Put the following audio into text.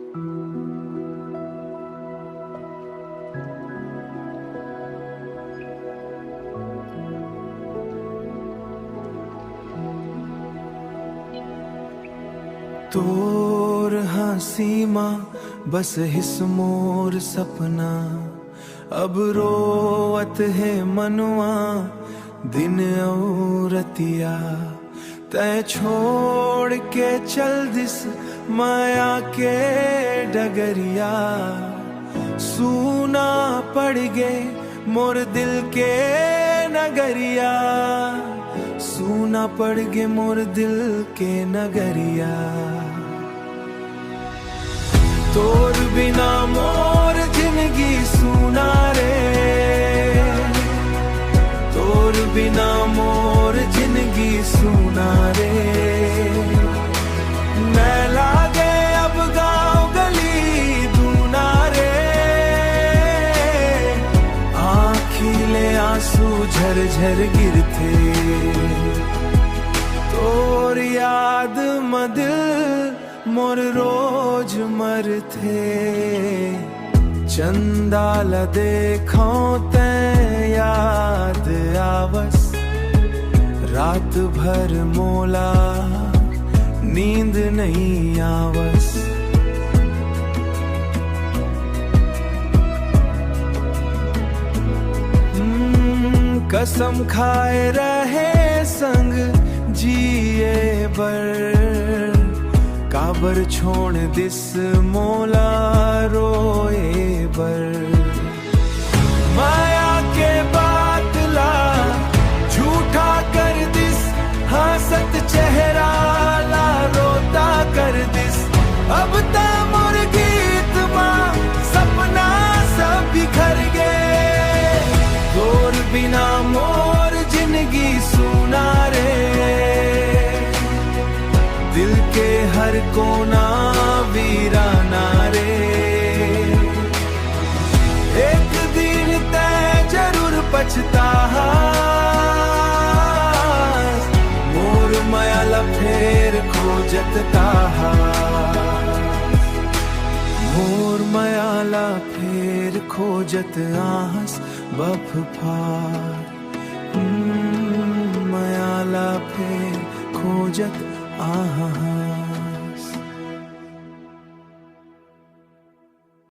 तोर हसीमा बस हिस मोर सपना, अब रोवत है मनवा दिन औरतिया। तय छोड़ के चल दिस माया के डगरिया, सूना पड़ गे मोर दिल के नगरिया, सूना पड़ गे मोर दिल के नगरिया। तोर बिना मोर जिंदगी सूना रे, तोर बिना मोर जिंदगी सूना रे। मैं लागे अब गाँव गली दूना रे, आँखिले आंसू झरझर गिरते। तोर याद में दिल मोर रोज मरथे, चंदाल देखो ते याद आवस, रात भर मोला नींद नहीं आवस। कसम खाए रहे संग जिए बर, काबर छोड़ दिस मोला रोए बर। माया के बातला झूठा कर दिस, हंसत चेहरा ला रोता कर दिस। अब ता मोर गीत मां सपना सब बिखर गए, तोर बिना मोर जिंदगी सूना रे। दिल के हर कोना वीराना रे, एक दिन तय जरूर पछताहा। मोर मायाला फेर खोजत ताहा, मोर मायाला फेर खोजत आहस बफार। मायाला फेर खोजत आहा।